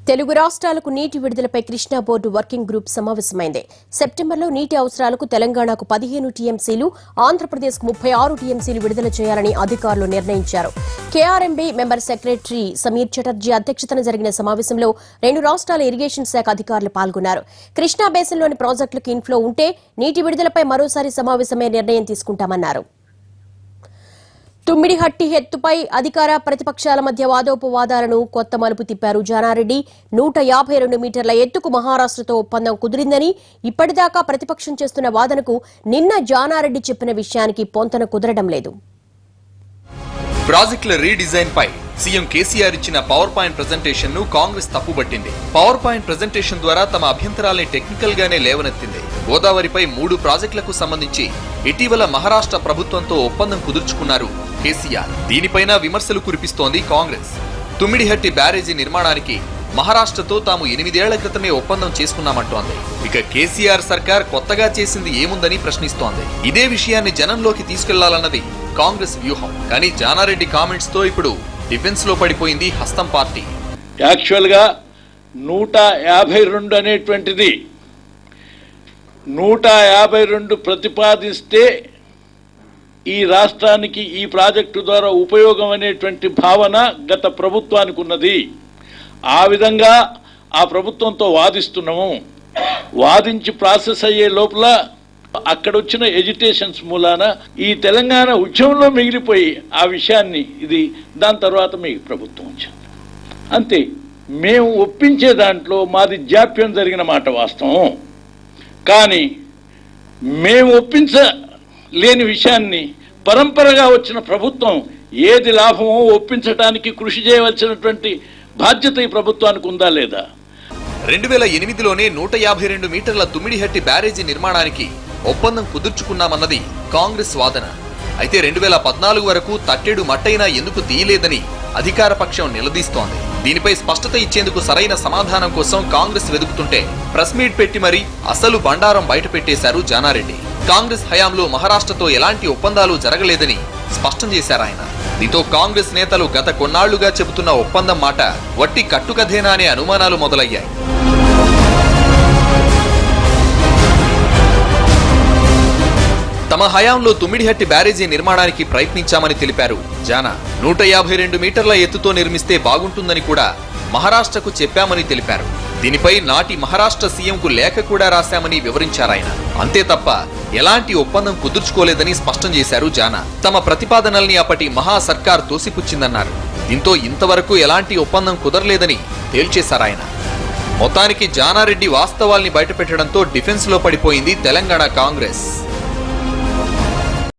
తెలుగు రాష్ట్రాలకు నీటి విడుదలపై Krishna board working group సమావేశమైంది. సెప్టెంబర్లో నీటి అవసరాలకు తెలంగాణకు 15 టీఎంసీలు, ఆంధ్రప్రదేశ్కు 36 టీఎంసీలు విడుదల చేయాలని అధికారులు నిర్ణయించారు. KRMB member secretary Sameer Chatterjee అధ్యక్షతన జరిగిన సమావేశంలో 2 రాష్ట్రాల ఇరిగేషన్ శాఖ అధికారులు పాల్గొన్నారు. కృష్ణా బేసిన్లోని ప్రాజెక్టులకు ఇన్ఫ్లో ఉంటే నీటి విడుదలపై మరోసారి సమావేశమే నిర్ణయం తీసుకుంటామన్నారు. తుమ్మిడిహట్టి ఎత్తుపై అధికార ప్రతిపక్షాల మధ్య వాదోపవాదాలను కొత్త మలుపు తిప్పారు జానారెడ్డి. 152 మీటర్ల ఎత్తుకు మహారాష్ట్రతో ఒప్పందం కుదిరిందని, ఇప్పటిదాకా ప్రతిపక్షం చేస్తున్న వాదనకు నిన్న జానారెడ్డి చెప్పిన విషయానికి పొంతన కుదరడం లేదు. ప్రాజెక్టుల రీడిజైన్ పై సీఎం కేసీఆర్ ఇచ్చిన పవర్ పాయింట్ ప్రెజెంటేషన్ ను కాంగ్రెస్ తప్పుబట్టింది. పవర్ పాయింట్ ప్రెజెంటేషన్ ద్వారా తమ అభ్యంతరాల్ని టెక్నికల్ గానే లేవనెత్తింది. గోదావరిపై 3 ప్రాజెక్టులకు సంబంధించి ఇటీవల మహారాష్ట్ర ప్రభుత్వంతో ఒప్పందం కుదుర్చుకున్నారు కేసీఆర్. దీనిపైన విమర్శలు కురిపిస్తోంది కాంగ్రెస్. తుమ్మిడిహట్టి బ్యారేజీ నిర్మాణానికి మహారాష్ట్రతో తాము 8 ఏళ్ల క్రితమే ఒప్పందం చేసుకున్నామంటోంది. ఇక కేసీఆర్ సర్కార్ కొత్తగా చేసింది ఏముందని ప్రశ్నిస్తోంది. ఇదే విషయాన్ని జనంలోకి తీసుకెళ్లాలన్నది కాంగ్రెస్ వ్యూహం. కానీ జానారెడ్డి కామెంట్స్ తో ఇప్పుడు డిఫెన్స్ లో పడిపోయింది హస్తం పార్టీ. యాక్చువల్ గా 152 అనేటువంటిది 152 ప్రతిపాదిస్తే ఈ రాష్ట్రానికి ఈ ప్రాజెక్టు ద్వారా ఉపయోగం అనేటువంటి భావన గత ప్రభుత్వానికి ఉన్నది. ఆ విధంగా ఆ ప్రభుత్వంతో వాదిస్తున్నాము. వాదించి ప్రాసెస్ అయ్యే లోపల అక్కడ వచ్చిన ఎజిటేషన్స్ మూలాన ఈ తెలంగాణ ఉద్యమంలో మిగిలిపోయి ఆ విషయాన్ని దాని తర్వాత మీ ప్రభుత్వం వచ్చింది. అంతే. మేము ఒప్పించే దాంట్లో మాది జాప్యం జరిగిన మాట వాస్తవం. కానీ మేము ఒప్పించలేని విషయాన్ని పరంపరగా వచ్చిన ప్రభుత్వం ఏది లాభమో ఒప్పించడానికి కృషి చేయవలసినటువంటి బాధ్యత ఈ ప్రభుత్వానికి ఉందా లేదా? 2008లోనే 152 మీటర్ల తుమ్మిడిహట్టి బ్యారేజీ నిర్మాణానికి ఒప్పందం కుదుర్చుకున్నామన్నది కాంగ్రెస్ వాదన. అయితే 2014 వరకు తట్టెడు మట్టైనా ఎందుకు తీయలేదని అధికార పక్షం నిలదీస్తోంది. దీనిపై స్పష్టత ఇచ్చేందుకు సరైన సమాధానం కోసం కాంగ్రెస్ వెదుకుతుంటే ప్రెస్ మీట్ పెట్టి మరీ అసలు బండారం బయటపెట్టేశారు జానారెడ్డి. కాంగ్రెస్ హయాంలో మహారాష్ట్రతో ఎలాంటి ఒప్పందాలు జరగలేదని స్పష్టం చేశారాయన. దీంతో కాంగ్రెస్ నేతలు గత కొన్నాళ్లుగా చెబుతున్న ఒప్పందం మాట వట్టి కట్టుకథేనా అనే అనుమానాలు మొదలయ్యాయి. తమ హయాంలో తుమ్మిడిహట్టి బ్యారేజీ నిర్మాణానికి ప్రయత్నించామని తెలిపారు జానా. 152 మీటర్ల ఎత్తుతో నిర్మిస్తే బాగుంటుందని కూడా మహారాష్ట్రకు చెప్పామని తెలిపారు. దీనిపై నాటి మహారాష్ట్ర సీఎంకు లేఖ కూడా రాశామని వివరించారాయన. అంతే తప్ప ఎలాంటి ఒప్పందం కుదుర్చుకోలేదని స్పష్టం చేశారు జానా. తమ ప్రతిపాదనల్ని అప్పటి మహా సర్కార్ తోసిపుచ్చిందన్నారు. దీంతో ఇంతవరకు ఎలాంటి ఒప్పందం కుదరలేదని తేల్చేశారాయన. మొత్తానికి జానారెడ్డి వాస్తవాల్ని బయటపెట్టడంతో డిఫెన్స్ లో పడిపోయింది తెలంగాణ కాంగ్రెస్.